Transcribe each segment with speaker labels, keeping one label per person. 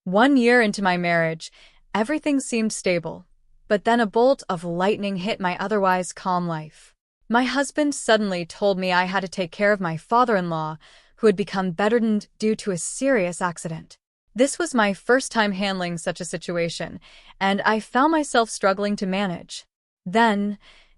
Speaker 1: 1 year into my marriage, everything seemed stable. But then a bolt of lightning hit my otherwise calm life. My husband suddenly told me I had to take care of my father-in-law, who had become bedridden due to a serious accident. This was my first time handling such a situation, and I found myself struggling to manage. Then,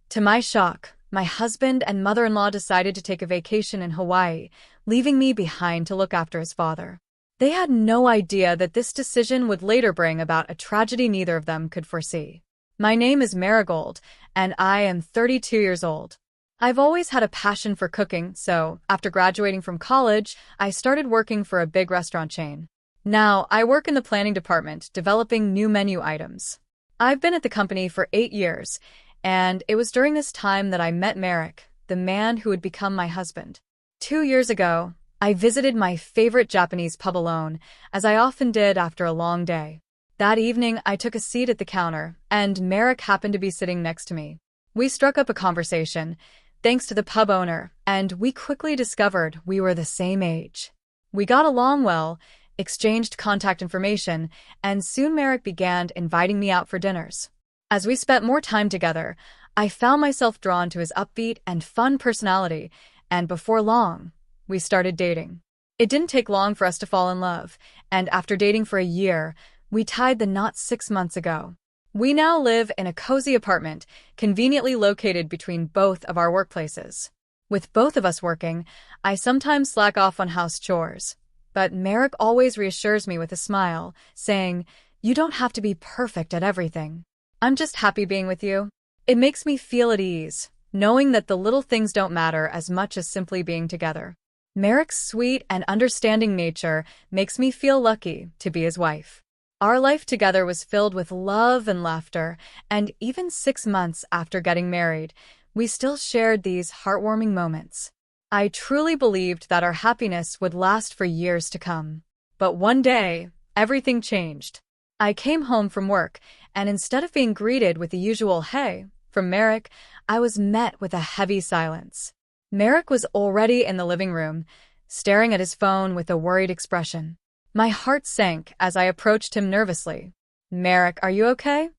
Speaker 1: to my shock, my husband and mother-in-law decided to take a vacation in Hawaii, leaving me behind to look after his father. They had no idea that this decision would later bring about a tragedy neither of them could foresee. My name is Marigold, and I am 32 years old. I've always had a passion for cooking, so after graduating from college, I started working for a big restaurant chain. Now, I work in the planning department, developing new menu items. I've been at the company for 8 years, and it was during this time that I met Merrick, the man who would become my husband. 2 years ago, I visited my favorite Japanese pub alone, as I often did after a long day. That evening, I took a seat at the counter, and Merrick happened to be sitting next to me. We struck up a conversation, thanks to the pub owner, and we quickly discovered we were the same age. We got along well, exchanged contact information, and soon Merrick began inviting me out for dinners. As we spent more time together, I found myself drawn to his upbeat and fun personality, and before long, we started dating. It didn't take long for us to fall in love, and after dating for a year, we tied the knot 6 months ago. We now live in a cozy apartment, conveniently located between both of our workplaces. With both of us working, I sometimes slack off on house chores. But Merrick always reassures me with a smile, saying, "You don't have to be perfect at everything. I'm just happy being with you." It makes me feel at ease, knowing that the little things don't matter as much as simply being together. Merrick's sweet and understanding nature makes me feel lucky to be his wife. Our life together was filled with love and laughter, and even 6 months after getting married, we still shared these heartwarming moments. I truly believed that our happiness would last for years to come. But one day, everything changed. I came home from work, and instead of being greeted with the usual "hey" from Merrick, I was met with a heavy silence. Merrick was already in the living room, staring at his phone with a worried expression. My heart sank as I approached him nervously. "Merrick, are you okay?"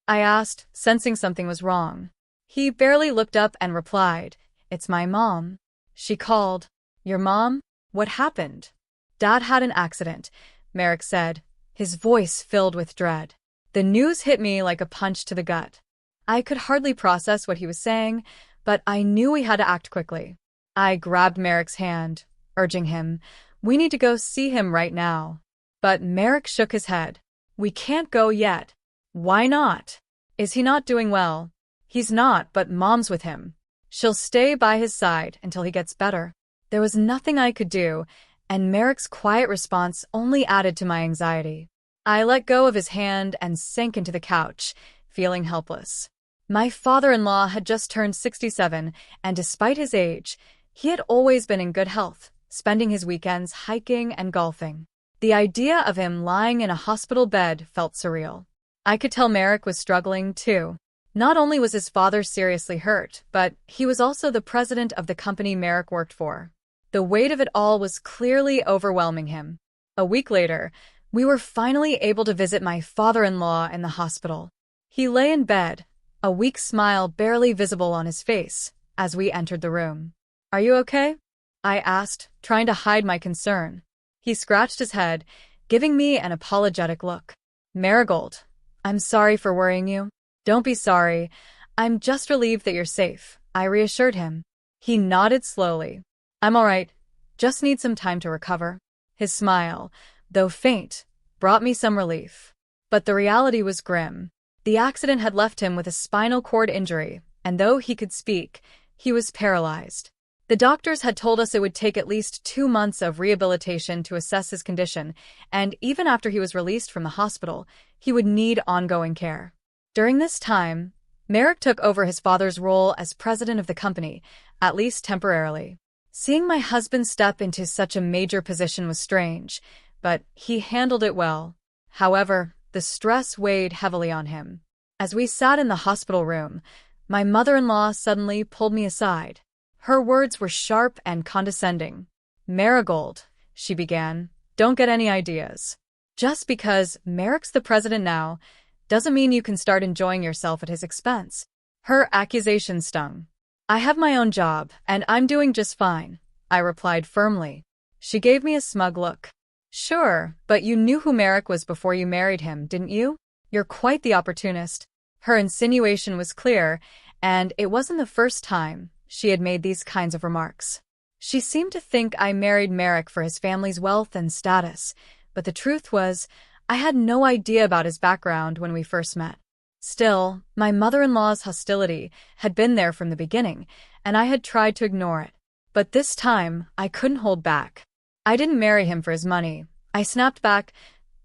Speaker 1: I asked, sensing something was wrong. He barely looked up and replied, "It's my mom. She called." "Your mom? What happened?" "Dad had an accident," Merrick said, his voice filled with dread. The news hit me like a punch to the gut. I could hardly process what he was saying, but I knew we had to act quickly. I grabbed Merrick's hand, urging him, "We need to go see him right now." But Merrick shook his head. "We can't go yet." "Why not? Is he not doing well?" "He's not, but Mom's with him. She'll stay by his side until he gets better." There was nothing I could do, and Merrick's quiet response only added to my anxiety. I let go of his hand and sank into the couch, feeling helpless. My father-in-law had just turned 67, and despite his age, he had always been in good health, spending his weekends hiking and golfing. The idea of him lying in a hospital bed felt surreal. I could tell Merrick was struggling, too. Not only was his father seriously hurt, but he was also the president of the company Merrick worked for. The weight of it all was clearly overwhelming him. A week later, we were finally able to visit my father-in-law in the hospital. He lay in bed, a weak smile barely visible on his face, as we entered the room. "Are you okay?" I asked, trying to hide my concern. He scratched his head, giving me an apologetic look. "Marigold, I'm sorry for worrying you." "Don't be sorry. I'm just relieved that you're safe," I reassured him. He nodded slowly. "I'm all right. Just need some time to recover." His smile, though faint, brought me some relief. But the reality was grim. The accident had left him with a spinal cord injury, and though he could speak, he was paralyzed. The doctors had told us it would take at least 2 months of rehabilitation to assess his condition, and even after he was released from the hospital, he would need ongoing care. During this time, Merrick took over his father's role as president of the company, at least temporarily. Seeing my husband step into such a major position was strange, but he handled it well. However, the stress weighed heavily on him. As we sat in the hospital room, my mother-in-law suddenly pulled me aside. Her words were sharp and condescending. "Marigold," she began, "don't get any ideas. Just because Merrick's the president now doesn't mean you can start enjoying yourself at his expense. Her accusation stung. I have my own job, and I'm doing just fine, I replied firmly. She gave me a smug look. Sure, but you knew who Merrick was before you married him, didn't you? You're quite the opportunist. Her insinuation was clear, and it wasn't the first time she had made these kinds of remarks. She seemed to think I married Merrick for his family's wealth and status, but the truth was, I had no idea about his background when we first met. Still, my mother-in-law's hostility had been there from the beginning, and I had tried to ignore it. But this time, I couldn't hold back. I didn't marry him for his money. I snapped back.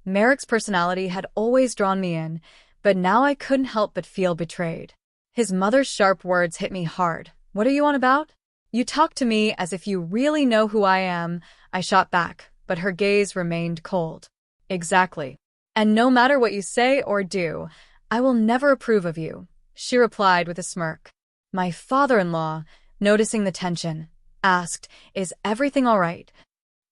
Speaker 1: Merrick's personality had always drawn me in, but now I couldn't help but feel betrayed. His mother's sharp words hit me hard. What are you on about? You talk to me as if you really know who I am, I shot back, but her gaze remained cold. Exactly. And no matter what you say or do, I will never approve of you, she replied with a smirk. My father-in-law, noticing the tension, asked, Is everything all right?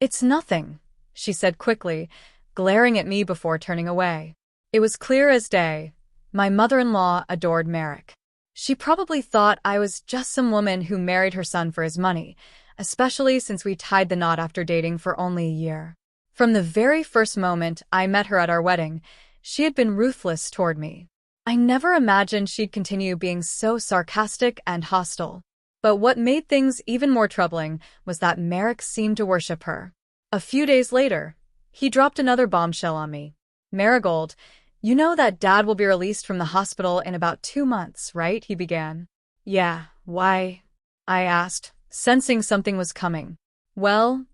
Speaker 1: It's nothing, she said quickly, glaring at me before turning away. It was clear as day. My mother-in-law adored Merrick. She probably thought I was just some woman who married her son for his money, especially since we tied the knot after dating for only a year. From the very first moment I met her at our wedding, she had been ruthless toward me. I never imagined she'd continue being so sarcastic and hostile. But what made things even more troubling was that Merrick seemed to worship her. A few days later, he dropped another bombshell on me. Marigold, you know that Dad will be released from the hospital in about 2 months, right? He began. Yeah, why? I asked, sensing something was coming. Well,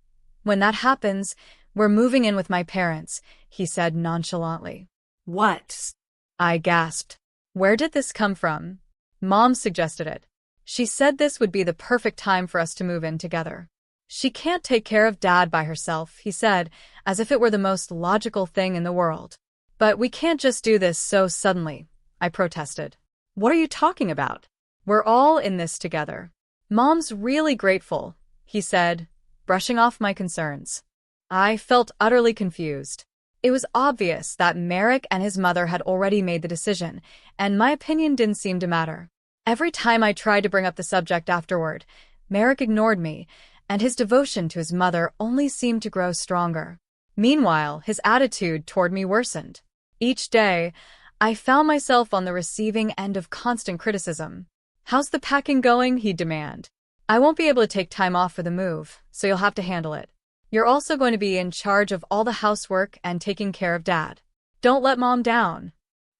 Speaker 1: when that happens, we're moving in with my parents, he said nonchalantly.
Speaker 2: What?
Speaker 1: I gasped. Where did this come from? Mom suggested it. She said this would be the perfect time for us to move in together. She can't take care of Dad by herself, he said, as if it were the most logical thing in the world. But we can't just do this so suddenly, I protested. What are you talking about? We're all in this together. Mom's really grateful, he said, brushing off my concerns. I felt utterly confused. It was obvious that Merrick and his mother had already made the decision, and my opinion didn't seem to matter. Every time I tried to bring up the subject afterward, Merrick ignored me, and his devotion to his mother only seemed to grow stronger. Meanwhile, his attitude toward me worsened. Each day, I found myself on the receiving end of constant criticism. How's the packing going? He'd demand. I won't be able to take time off for the move, so you'll have to handle it. You're also going to be in charge of all the housework and taking care of Dad. Don't let Mom down.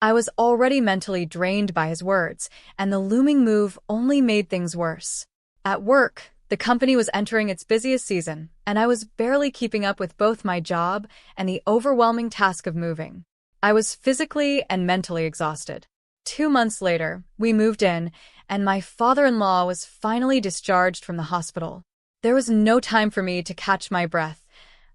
Speaker 1: I was already mentally drained by his words, and the looming move only made things worse. At work, the company was entering its busiest season, and I was barely keeping up with both my job and the overwhelming task of moving. I was physically and mentally exhausted. 2 months later, we moved in, and my father-in-law was finally discharged from the hospital. There was no time for me to catch my breath.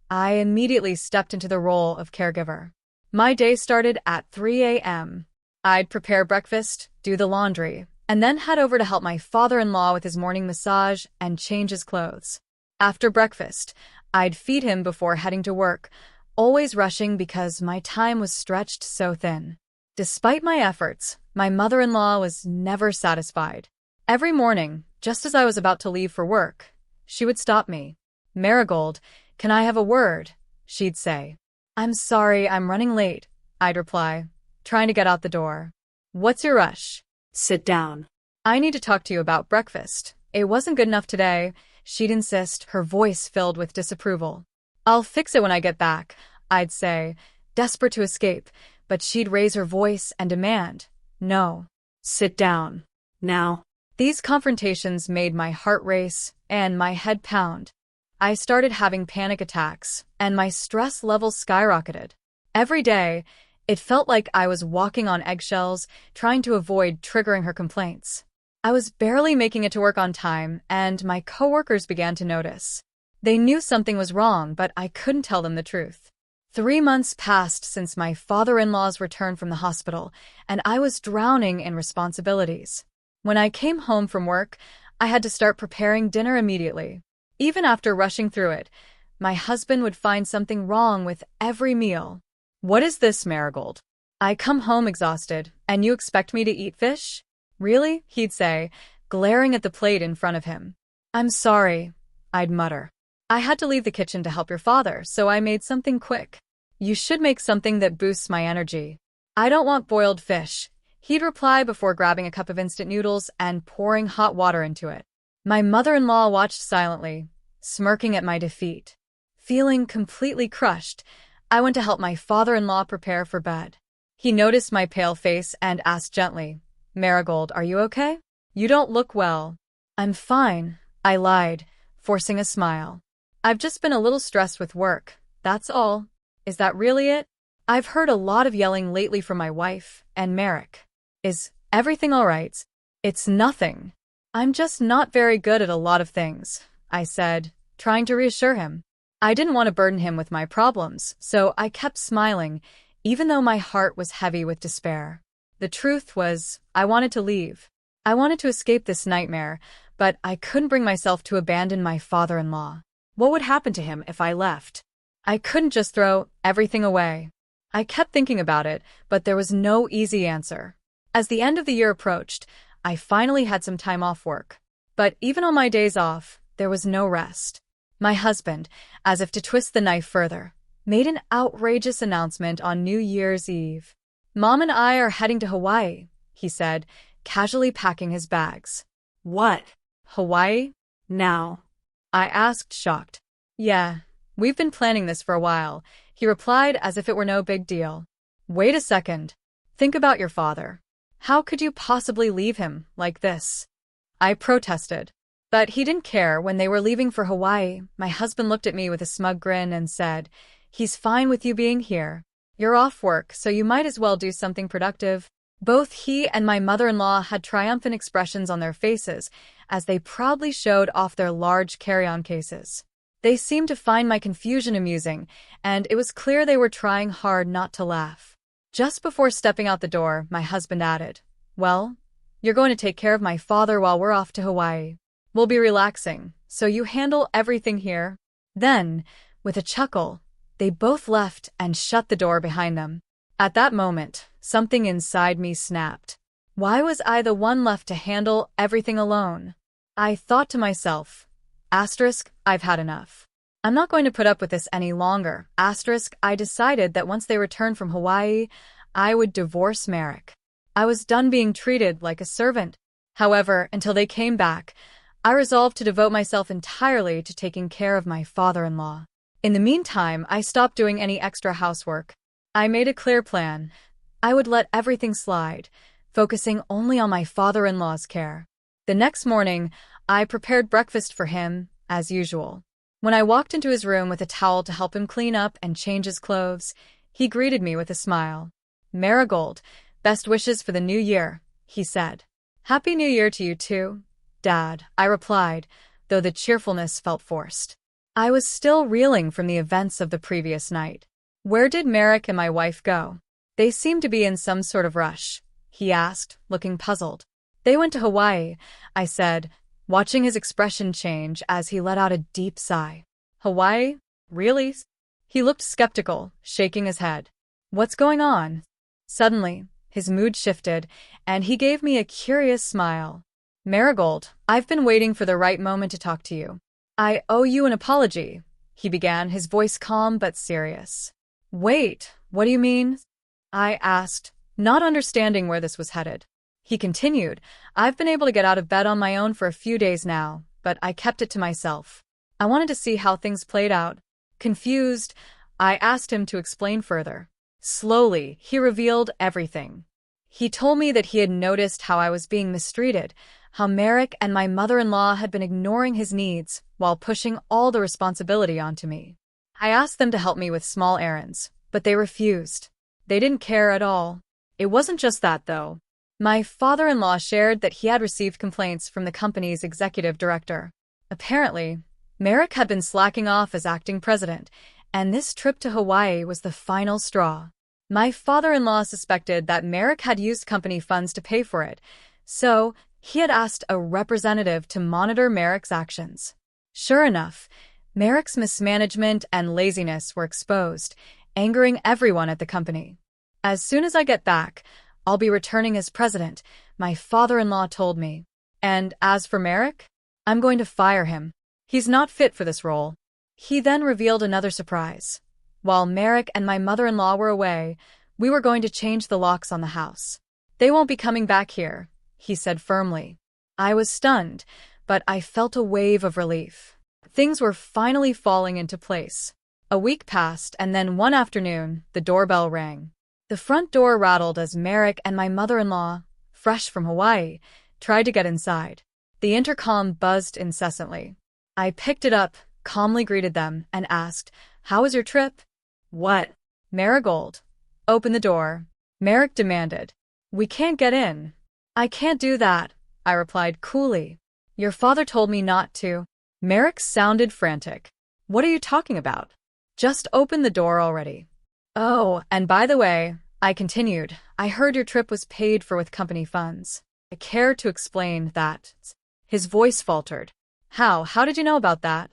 Speaker 1: I immediately stepped into the role of caregiver. My day started at 3 a.m. I'd prepare breakfast, do the laundry, and then head over to help my father-in-law with his morning massage and change his clothes. After breakfast, I'd feed him before heading to work, always rushing because my time was stretched so thin. Despite my efforts, my mother-in-law was never satisfied. Every morning, just as I was about to leave for work, she would stop me. Marigold, can I have a word? She'd say. I'm sorry, I'm running late, I'd reply, trying to get out the door. What's your rush?
Speaker 2: Sit down.
Speaker 1: I need to talk to you about breakfast. It wasn't good enough today, she'd insist, her voice filled with disapproval. I'll fix it when I get back, I'd say, desperate to escape, but she'd raise her voice and demand, no.
Speaker 2: Sit down. Now.
Speaker 1: These confrontations made my heart race and my head pound. I started having panic attacks, and my stress levels skyrocketed. Every day, it felt like I was walking on eggshells, trying to avoid triggering her complaints. I was barely making it to work on time, and my coworkers began to notice. They knew something was wrong, but I couldn't tell them the truth. 3 months passed since my father-in-law's return from the hospital, and I was drowning in responsibilities. When I came home from work, I had to start preparing dinner immediately. Even after rushing through it, my husband would find something wrong with every meal. What is this, Marigold? I come home exhausted, and you expect me to eat fish? Really? He'd say, glaring at the plate in front of him. I'm sorry, I'd mutter. I had to leave the kitchen to help your father, so I made something quick. You should make something that boosts my energy. I don't want boiled fish, he'd reply before grabbing a cup of instant noodles and pouring hot water into it. My mother-in-law watched silently, smirking at my defeat. Feeling completely crushed, I went to help my father-in-law prepare for bed. He noticed my pale face and asked gently, Marigold, are you okay? You don't look well. I'm fine, I lied, forcing a smile. I've just been a little stressed with work, that's all. Is that really it? I've heard a lot of yelling lately from my wife and Merrick. Is everything all right? It's nothing. I'm just not very good at a lot of things, I said, trying to reassure him. I didn't want to burden him with my problems, so I kept smiling, even though my heart was heavy with despair. The truth was, I wanted to leave. I wanted to escape this nightmare, but I couldn't bring myself to abandon my father-in-law.
Speaker 2: What would happen to him if I left?
Speaker 1: I couldn't just throw everything away. I kept thinking about it, but there was no easy answer. As the end of the year approached, I finally had some time off work. But even on my days off, there was no rest. My husband, as if to twist the knife further, made an outrageous announcement on New Year's Eve. Mom and I are heading to Hawaii, he said, casually packing his bags.
Speaker 2: What?
Speaker 1: Hawaii?
Speaker 2: Now?
Speaker 1: I asked, shocked. Yeah, we've been planning this for a while, he replied as if it were no big deal. Wait a second. Think about your father. How could you possibly leave him like this? I protested. But he didn't care. When they were leaving for Hawaii, my husband looked at me with a smug grin and said, He's fine with you being here. You're off work, so you might as well do something productive. Both he and my mother-in-law had triumphant expressions on their faces as they proudly showed off their large carry-on cases. They seemed to find my confusion amusing, and it was clear they were trying hard not to laugh. Just before stepping out the door, my husband added, Well, you're going to take care of my father while we're off to Hawaii. We'll be relaxing, so you handle everything here. Then, with a chuckle, they both left and shut the door behind them. At that moment, something inside me snapped. Why was I the one left to handle everything alone? I thought to myself, I've had enough. I'm not going to put up with this any longer. I decided that once they returned from Hawaii, I would divorce Merrick. I was done being treated like a servant. However, until they came back, I resolved to devote myself entirely to taking care of my father-in-law. In the meantime, I stopped doing any extra housework. I made a clear plan. I would let everything slide, focusing only on my father-in-law's care. The next morning, I prepared breakfast for him, as usual. When I walked into his room with a towel to help him clean up and change his clothes, he greeted me with a smile. Marigold, best wishes for the new year, he said. Happy New Year to you too, Dad, I replied, though the cheerfulness felt forced. I was still reeling from the events of the previous night. Where did Merrick and my wife go? They seemed to be in some sort of rush, he asked, looking puzzled. They went to Hawaii, I said, watching his expression change as he let out a deep sigh. Hawaii? Really? He looked skeptical, shaking his head. What's going on? Suddenly, his mood shifted, and he gave me a curious smile. Marigold, I've been waiting for the right moment to talk to you. I owe you an apology, he began, his voice calm but serious. Wait, what do you mean? I asked, not understanding where this was headed. He continued, I've been able to get out of bed on my own for a few days now, but I kept it to myself. I wanted to see how things played out. Confused, I asked him to explain further. Slowly, he revealed everything. He told me that he had noticed how I was being mistreated, how Merrick and my mother-in-law had been ignoring his needs while pushing all the responsibility onto me. I asked them to help me with small errands, but they refused. They didn't care at all. It wasn't just that, though. My father-in-law shared that he had received complaints from the company's executive director. Apparently, Merrick had been slacking off as acting president, and this trip to Hawaii was the final straw. My father-in-law suspected that Merrick had used company funds to pay for it, so he had asked a representative to monitor Merrick's actions. Sure enough, Merrick's mismanagement and laziness were exposed, angering everyone at the company. As soon as I get back, I'll be returning as president, my father-in-law told me. And as for Merrick, I'm going to fire him. He's not fit for this role. He then revealed another surprise. While Merrick and my mother-in-law were away, we were going to change the locks on the house. They won't be coming back here, he said firmly. I was stunned, but I felt a wave of relief. Things were finally falling into place. A week passed, and then one afternoon, the doorbell rang. The front door rattled as Merrick and my mother-in-law, fresh from Hawaii, tried to get inside. The intercom buzzed incessantly. I picked it up, calmly greeted them, and asked, "How was your trip?" "What?" "Marigold. Open the door," Merrick demanded. "We can't get in." "I can't do that," I replied coolly. "Your father told me not to." Merrick sounded frantic. "What are you talking about? Just open the door already." "Oh, and by the way," I continued, "I heard your trip was paid for with company funds." I cared to explain that. His voice faltered. How did you know about that?"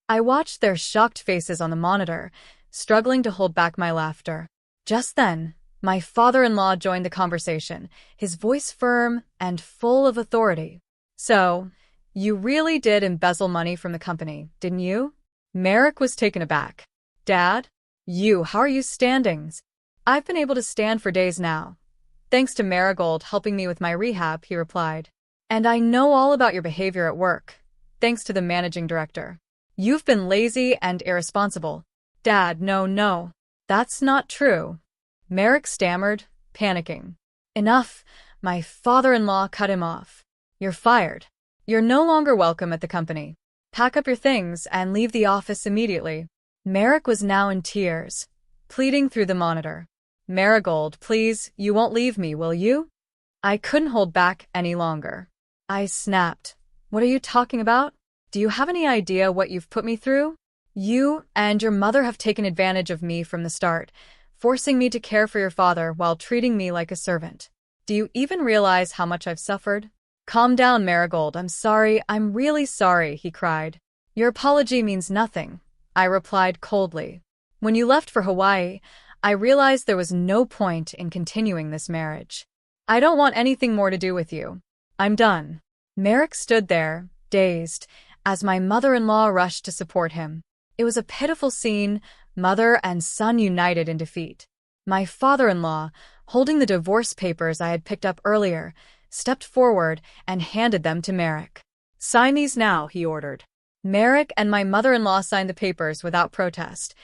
Speaker 1: I watched their shocked faces on the monitor, struggling to hold back my laughter. Just then, my father-in-law joined the conversation, his voice firm and full of authority. "So, you really did embezzle money from the company, didn't you?" Merrick was taken aback. "Dad? How are you standing?" "I've been able to stand for days now. Thanks to Marigold helping me with my rehab," he replied. "And I know all about your behavior at work, thanks to the managing director. You've been lazy and irresponsible." "Dad, no. That's not true," Merrick stammered, panicking. "Enough," my father-in-law cut him off. "You're fired. You're no longer welcome at the company. Pack up your things and leave the office immediately." Merrick was now in tears, pleading through the monitor. "Marigold, please, you won't leave me, will you?" I couldn't hold back any longer. I snapped. "What are you talking about? Do you have any idea what you've put me through? You and your mother have taken advantage of me from the start, forcing me to care for your father while treating me like a servant. Do you even realize how much I've suffered?" "Calm down, Marigold. I'm sorry. I'm really sorry," he cried. "Your apology means nothing," I replied coldly. "When you left for Hawaii, I realized there was no point in continuing this marriage. I don't want anything more to do with you. I'm done." Merrick stood there, dazed, as my mother-in-law rushed to support him. It was a pitiful scene, mother and son united in defeat. My father-in-law, holding the divorce papers I had picked up earlier, stepped forward and handed them to Merrick. "Sign these now," he ordered. Merrick and my mother-in-law signed the papers without protest,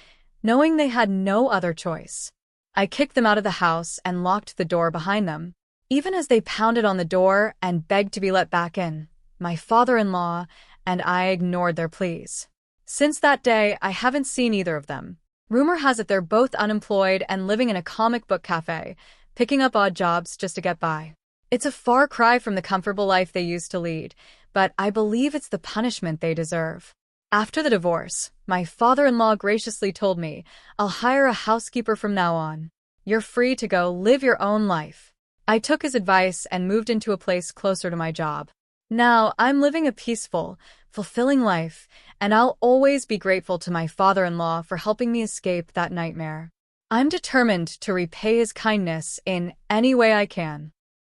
Speaker 1: knowing they had no other choice. I kicked them out of the house and locked the door behind them. Even as they pounded on the door and begged to be let back in, my father-in-law and I ignored their pleas. Since that day, I haven't seen either of them. Rumor has it they're both unemployed and living in a comic book cafe, picking up odd jobs just to get by. It's a far cry from the comfortable life they used to lead, but I believe it's the punishment they deserve. After the divorce, my father-in-law graciously told me, "I'll hire a housekeeper from now on. You're free to go live your own life." I took his advice and moved into a place closer to my job. Now, I'm living a peaceful, fulfilling life, and I'll always be grateful to my father-in-law for helping me escape that nightmare. I'm determined to repay his kindness in any way I can.